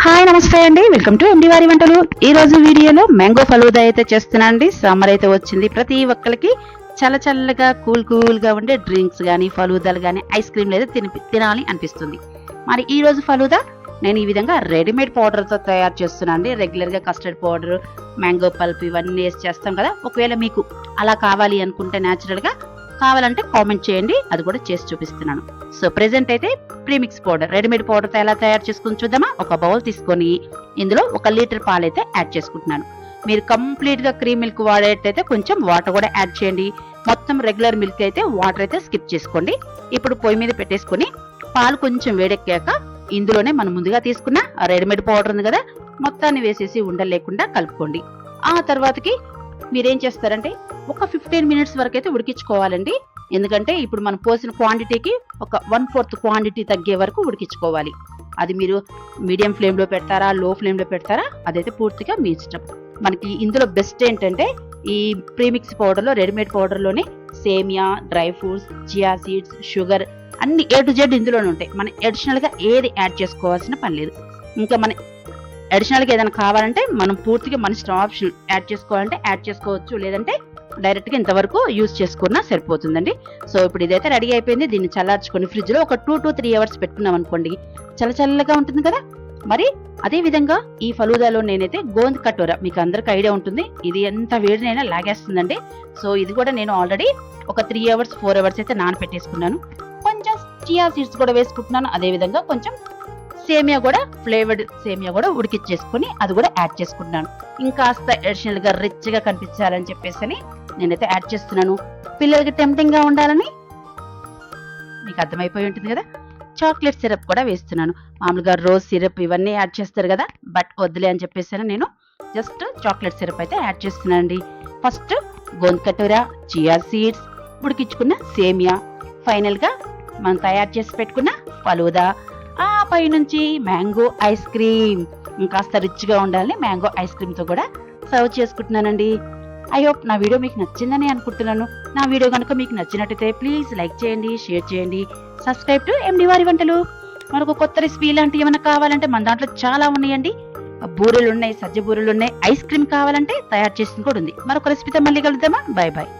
Hi నమస్తే అండి, welcome to MD వారి వంటలు. ఈ రోజు వీడియోలో మ్యాంగో ఫలూదా అయితే చేస్తున్నానండి. సమ్మర్ అయితే వచ్చింది, ప్రతి ఒక్కరికి చల్లగా కూల్గా ఉండే డ్రింక్స్ కానీ ఫలూదాలు కానీ ఐస్ క్రీమ్లు అయితే తినాలి అనిపిస్తుంది. మరి ఈ రోజు ఫలూదా నేను ఈ విధంగా రెడీమేడ్ పౌడర్తో తయారు చేస్తున్నాను అండి. రెగ్యులర్గా కస్టర్డ్ పౌడర్, మ్యాంగో పల్ప్ ఇవన్నీ వేసి చేస్తాం కదా. ఒకవేళ మీకు అలా కావాలి అనుకుంటే న్యాచురల్గా కావాలంటే కామెంట్ చేయండి, అది కూడా చేసి చూపిస్తున్నాను. సో ప్రెసెంట్ అయితే ప్రీమిక్స్ పౌడర్, రెడీమేడ్ పౌడర్తో ఎలా తయారు చేసుకుని చూద్దామా. ఒక బౌల్ తీసుకొని ఇందులో 1 లీటర్ పాలు అయితే యాడ్ చేసుకుంటున్నాను. మీరు కంప్లీట్ గా క్రీమ్ మిల్క్ వాడేటైతే కొంచెం వాటర్ కూడా యాడ్ చేయండి. మొత్తం రెగ్యులర్ మిల్క్ అయితే వాటర్ అయితే స్కిప్ చేసుకోండి. ఇప్పుడు పొయ్యి మీద పెట్టేసుకొని పాలు కొంచెం వేడెక్కాక ఇందులోనే మనం ముందుగా తీసుకున్న రెడీమేడ్ పౌడర్ ఉంది కదా, మొత్తాన్ని వేసేసి ఉండలు లేకుండా కలుపుకోండి. ఆ తర్వాతకి మీరేం చేస్తారంటే ఒక 15 మినిట్స్ వరకు అయితే ఉడికించుకోవాలండి. ఎందుకంటే ఇప్పుడు మనం పోసిన క్వాంటిటీకి ఒక 1/4 క్వాంటిటీ తగ్గే వరకు ఉడికించుకోవాలి. అది మీరు మీడియం ఫ్లేమ్లో పెడతారా, లో ఫ్లేమ్లో పెడతారా, అదైతే పూర్తిగా మీ ఇష్టం. మనకి ఇందులో బెస్ట్ ఏంటంటే ఈ ప్రీమిక్స్ పౌడర్లో, రెడీమేడ్ పౌడర్లోనే సేమియా, dry fruits, chia seeds, sugar అన్ని A to Z ఇందులోనే ఉంటాయి. మనం అడిషనల్గా ఏది యాడ్ చేసుకోవాల్సిన పని లేదు. ఇంకా మన అడిషనల్గా ఏదైనా కావాలంటే మనం పూర్తిగా మన ఇష్టం, ఆప్షన్ యాడ్ చేసుకోవాలంటే యాడ్ చేసుకోవచ్చు, లేదంటే డైరెక్ట్గా ఇంతవరకు యూజ్ చేసుకున్నా సరిపోతుందండి. సో ఇప్పుడు ఇదైతే రెడీ అయిపోయింది. దీన్ని చల్లార్చుకొని ఫ్రిడ్జ్లో ఒక 2 to 3 అవర్స్ పెట్టుకున్నాం అనుకోండి, చల్లగా ఉంటుంది కదా. మరి అదే విధంగా ఈ ఫలూదాలో నేనైతే గోంద్ కటోరా, మీకు అందరికి ఐడియా ఉంటుంది, ఇది ఎంత వేడినైనా లాగేస్తుందండి. సో ఇది కూడా నేను ఆల్రెడీ ఒక 3 అవర్స్ 4 అవర్స్ అయితే నానపెట్టేసుకున్నాను. కొంచెం చియా సీడ్స్ కూడా వేసుకుంటున్నాను. అదే విధంగా కొంచెం సేమియా కూడా, ఫ్లేవర్డ్ సేమియా కూడా ఉడికిచ్చేసుకుని అది కూడా యాడ్ చేసుకుంటున్నాను. ఇంకాస్త అడిషనల్ గా రిచ్ గా కనిపించాలని చెప్పేసి నేనైతే యాడ్ చేస్తున్నాను. పిల్లలకి టెంప్టింగ్ గా ఉండాలని మీకు అర్థమైపోయి ఉంటుంది కదా. చాక్లెట్ సిరప్ కూడా వేస్తున్నాను. మామూలుగా రోజ్ సిరప్ ఇవన్నీ యాడ్ చేస్తారు కదా, బట్ వద్దులే అని చెప్పేసి నేను జస్ట్ చాక్లెట్ సిరప్ అయితే యాడ్ చేస్తున్నానండి. ఫస్ట్ గోంద్ కటోరా, చియా సీడ్స్, ఉడికించుకున్న సేమియా, ఫైనల్ గా మనం తయారు చేసి పెట్టుకున్న ఫలూదా, ఆ పై నుంచి మ్యాంగో ఐస్ క్రీమ్. ఇంకాస్త రిచ్ గా ఉండాలని మ్యాంగో ఐస్ క్రీమ్ తో కూడా సర్వ్ చేసుకుంటున్నానండి. ఐ హోప్ నా వీడియో మీకు నచ్చిందని అనుకుంటున్నాను. నా వీడియో కనుక మీకు నచ్చినట్టయితే ప్లీజ్ లైక్ చేయండి, షేర్ చేయండి, సబ్స్క్రైబ్ టు ఎండి వారి వంటలు. మనకు కొత్త రెసిపీ ఇలాంటివి ఏమైనా కావాలంటే మన దాంట్లో చాలా ఉన్నాయండి. బూరెలు ఉన్నాయి, సజ్జ బూరెలు ఉన్నాయి, ఐస్ క్రీమ్ కావాలంటే తయారు చేసింది కూడా ఉంది. మరొక రెసిపీతో మళ్ళీ కలుద్దామా. Bye bye.